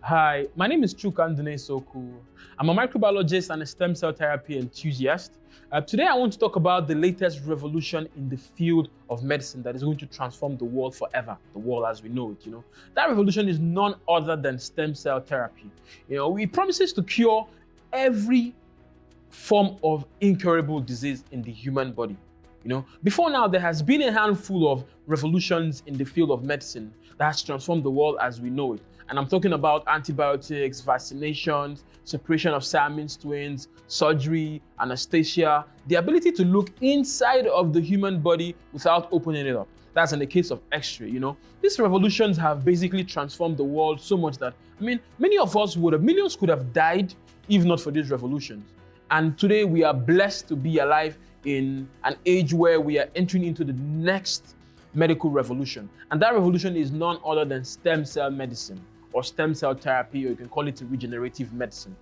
Hi, my name is Chukandune Soku. I'm a microbiologist and a stem cell therapy enthusiast. Today I want to talk about the latest revolution in the field of medicine that is going to transform the world forever, the world as we know it, That revolution is none other than stem cell therapy. It promises to cure every form of incurable disease in the human body. Before now, there has been a handful of revolutions in the field of medicine that has transformed the world as we know it. And I'm talking about antibiotics, vaccinations, separation of Siamese twins, surgery, anesthesia, the ability to look inside of the human body without opening it up. That's in the case of X-ray, These revolutions have basically transformed the world so much that, many of us millions could have died if not for these revolutions. And today we are blessed to be alive in an age where we are entering into the next medical revolution. And that revolution is none other than stem cell medicine or stem cell therapy, or you can call it regenerative medicine.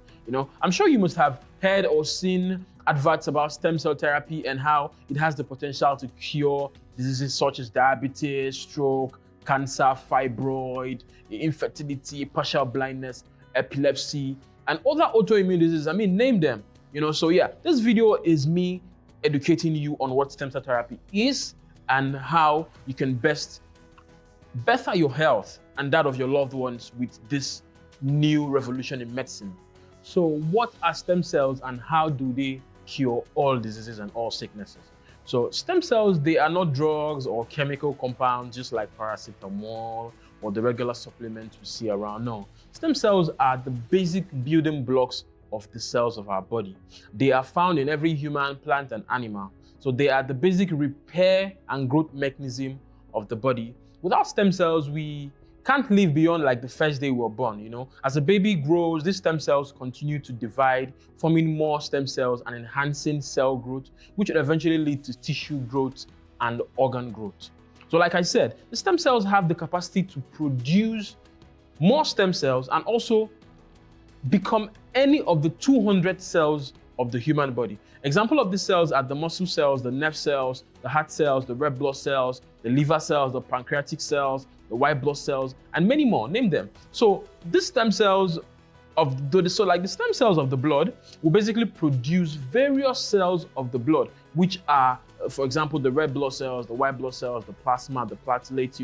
I'm sure you must have heard or seen adverts about stem cell therapy and how it has the potential to cure diseases such as diabetes, stroke, cancer, fibroid, infertility, partial blindness, epilepsy, and other autoimmune diseases. Name them. So yeah, this video is me educating you on what stem cell therapy is and how you can best better your health and that of your loved ones with this new revolution in medicine. So what are stem cells and how do they cure all diseases and all sicknesses? So stem cells, they are not drugs or chemical compounds just like paracetamol or the regular supplements we see around. No, stem cells are the basic building blocks of the cells of our body. They are found in every human, plant, and animal. So they are the basic repair and growth mechanism of the body. Without stem cells, we can't live beyond like the first day we were born, As a baby grows, these stem cells continue to divide, forming more stem cells and enhancing cell growth, which will eventually lead to tissue growth and organ growth. So like I said, the stem cells have the capacity to produce more stem cells and also become any of the 200 cells of the human body. Example of these cells are the muscle cells, the nerve cells, the heart cells, the red blood cells, the liver cells, the pancreatic cells, the white blood cells, and many more. Name them. So these stem cells the stem cells of the blood will basically produce various cells of the blood, which are, for example, the red blood cells, the white blood cells, the plasma, the platelets.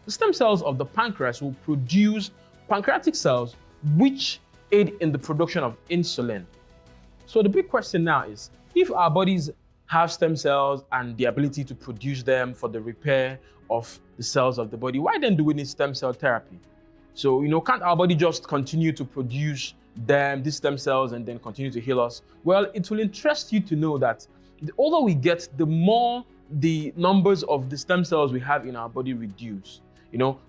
The stem cells of the pancreas will produce pancreatic cells, which aid in the production of insulin. So the big question now is, if our bodies have stem cells and the ability to produce them for the repair of the cells of the body, why then do we need stem cell therapy? So, can't our body just continue to produce these stem cells and then continue to heal us? Well, it will interest you to know that the older we get, the more the numbers of the stem cells we have in our body reduce.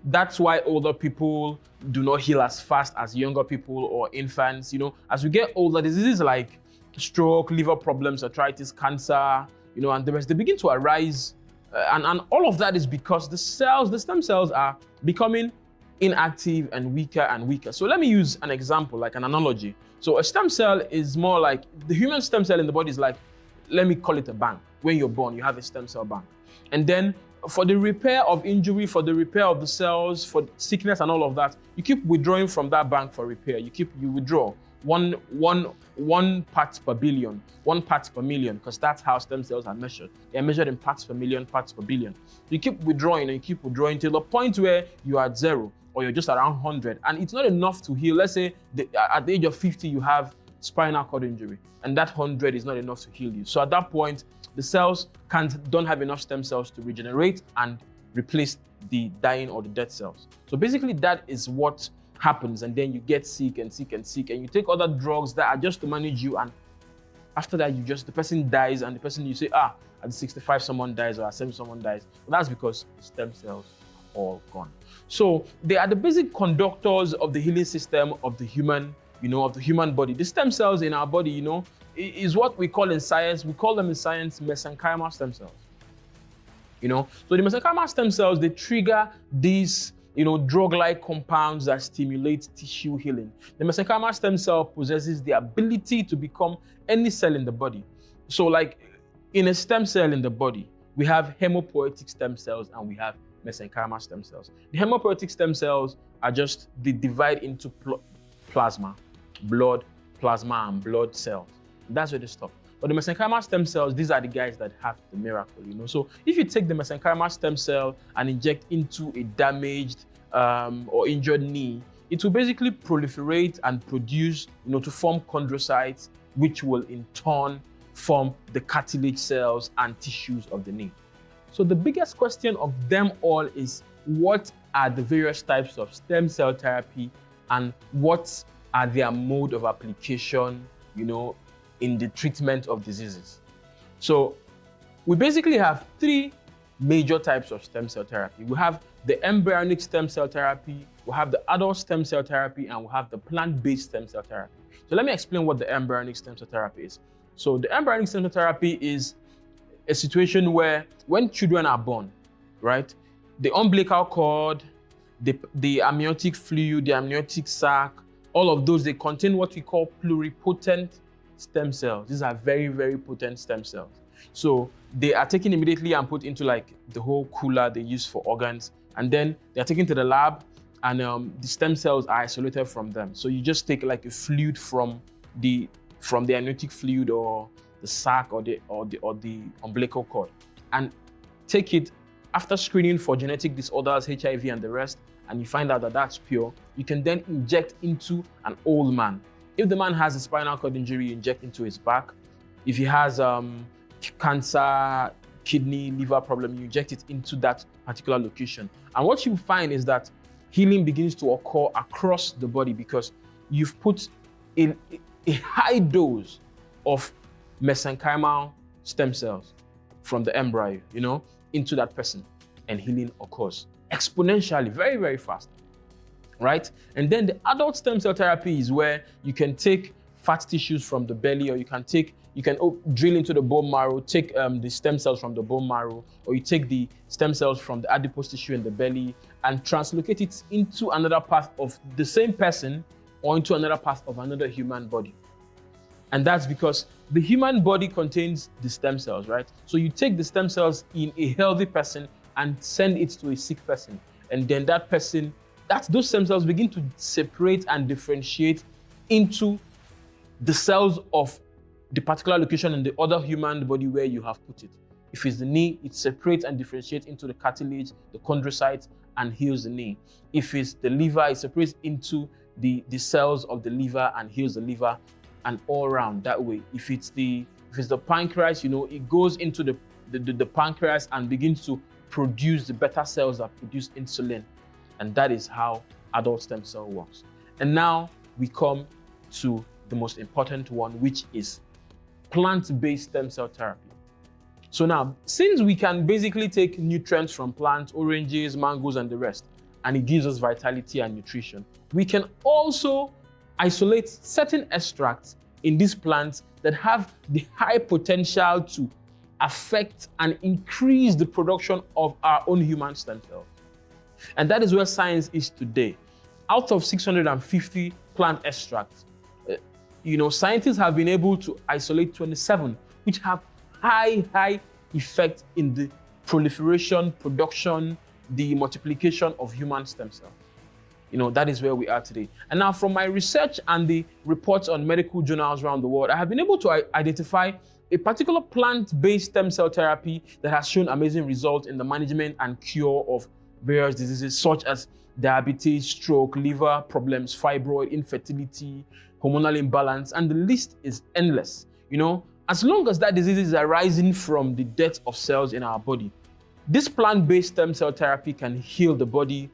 That's why older people do not heal as fast as younger people or infants. As we get older, diseases like stroke, liver problems, arthritis, cancer, and the rest, they begin to arise. And all of that is because the stem cells are becoming inactive and weaker. So let me use an example, like an analogy. So a stem cell is more like, the human stem cell in the body is like, let me call it a bank. When you're born, you have a stem cell bank. And then for the repair of injury, for the repair of the cells, for sickness and all of that, you keep withdrawing from that bank for repair. You withdraw one part per billion, 1 part per million, because that's how stem cells are measured. They're measured in parts per million, parts per billion. You keep withdrawing and you keep withdrawing till the point where you are at 0 or you're just around 100, and it's not enough to heal. Let's say at the age of 50, you have spinal cord injury, and that 100 is not enough to heal you. So at that point, the cells don't have enough stem cells to regenerate and replace the dying or the dead cells. So basically that is what happens, and then you get sick and you take other drugs that are just to manage you, and after that the person dies, and the person you say, at 65 someone dies or at 70 someone dies. But that's because stem cells are all gone. So they are the basic conductors of the healing system of the human, of the human body. The stem cells in our body, is what we call in science, mesenchymal stem cells. So the mesenchymal stem cells, they trigger these, drug-like compounds that stimulate tissue healing. The mesenchymal stem cell possesses the ability to become any cell in the body. So like in a stem cell in the body, we have hemopoietic stem cells and we have mesenchymal stem cells. The hemopoietic stem cells are they divide into plasma, blood, plasma, and blood cells. That's where they stop. But the mesenchymal stem cells, these are the guys that have the miracle, So if you take the mesenchymal stem cell and inject into a damaged or injured knee, it will basically proliferate and produce, to form chondrocytes, which will in turn form the cartilage cells and tissues of the knee. So the biggest question of them all is, what are the various types of stem cell therapy and what are their mode of application, in the treatment of diseases? So we basically have three major types of stem cell therapy. We have the embryonic stem cell therapy, we have the adult stem cell therapy, and we have the plant-based stem cell therapy. So let me explain what the embryonic stem cell therapy is. So the embryonic stem cell therapy is a situation where when children are born, right, the umbilical cord, the amniotic fluid, the amniotic sac, all of those, they contain what we call pluripotent stem cells. These are very, very potent stem cells. So they are taken immediately and put into like the whole cooler they use for organs. And then they are taken to the lab and the stem cells are isolated from them. So you just take like a fluid from the amniotic fluid or the sac or the umbilical cord and take it after screening for genetic disorders, HIV and the rest, and you find out that that's pure. You can then inject into an old man. If the man has a spinal cord injury, you inject into his back. If he has cancer, kidney, liver problem, you inject it into that particular location. And what you find is that healing begins to occur across the body because you've put in a high dose of mesenchymal stem cells from the embryo, into that person, and healing occurs exponentially, very, very fast. Right? And then the adult stem cell therapy is where you can take fat tissues from the belly, or you can drill into the bone marrow, take the stem cells from the bone marrow, or you take the stem cells from the adipose tissue in the belly and translocate it into another part of the same person or into another part of another human body. And that's because the human body contains the stem cells, right? So you take the stem cells in a healthy person and send it to a sick person. And then those stem cells begin to separate and differentiate into the cells of the particular location in the other human body where you have put it. If it's the knee, it separates and differentiates into the cartilage, the chondrocytes, and heals the knee. If it's the liver, it separates into the cells of the liver and heals the liver, and all around that way. If it's the pancreas, it goes into the pancreas and begins to produce the beta cells that produce insulin. And that is how adult stem cell works. And now we come to the most important one, which is plant-based stem cell therapy. So now, since we can basically take nutrients from plants, oranges, mangoes, and the rest, and it gives us vitality and nutrition, we can also isolate certain extracts in these plants that have the high potential to affect and increase the production of our own human stem cells. And that is where science is today. Out of 650 plant extracts, scientists have been able to isolate 27, which have high effect in the proliferation, production, the multiplication of human stem cells. That is where we are today. And now from my research and the reports on medical journals around the world, I have been able to identify a particular plant-based stem cell therapy that has shown amazing results in the management and cure of various diseases such as diabetes, stroke, liver problems, fibroid, infertility, hormonal imbalance, and the list is endless. As long as that disease is arising from the death of cells in our body, this plant-based stem cell therapy can heal the body,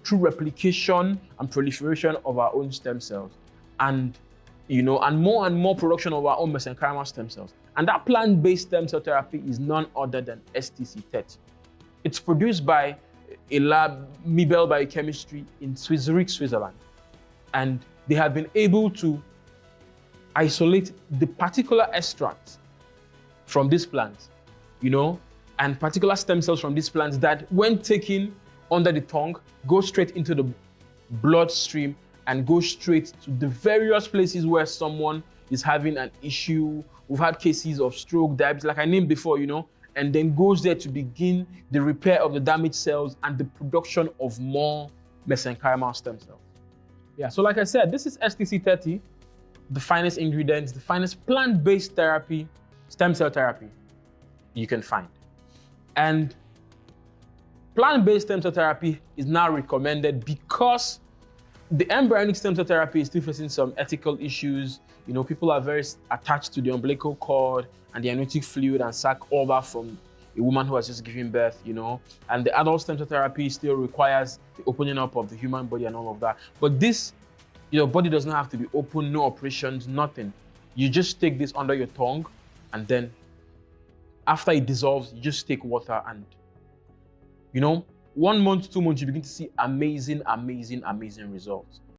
through replication and proliferation of our own stem cells, and more production of our own mesenchymal stem cells. And that plant-based stem cell therapy is none other than STC30. It's produced by a lab, Mibel Biochemistry, in Zurich, Switzerland. And they have been able to isolate the particular extracts from these plants, and particular stem cells from these plants that, when taken under the tongue, go straight into the bloodstream and go straight to the various places where someone is having an issue. We've had cases of stroke, diabetes, like I named before, and then goes there to begin the repair of the damaged cells and the production of more mesenchymal stem cells. Yeah, so like I said, this is STC30, the finest ingredients, the finest plant-based therapy, stem cell therapy you can find. And plant-based stem cell therapy is now recommended because the embryonic stem cell therapy is still facing some ethical issues. You know, people are very attached to the umbilical cord and the amniotic fluid and sac, all that from a woman who has just given birth, you know. And the adult stem cell therapy still requires the opening up of the human body and all of that. But this, your body does not have to be open, no operations, nothing. You just take this under your tongue, and then after it dissolves, you just take water, and 1 month, 2 months, you begin to see amazing results.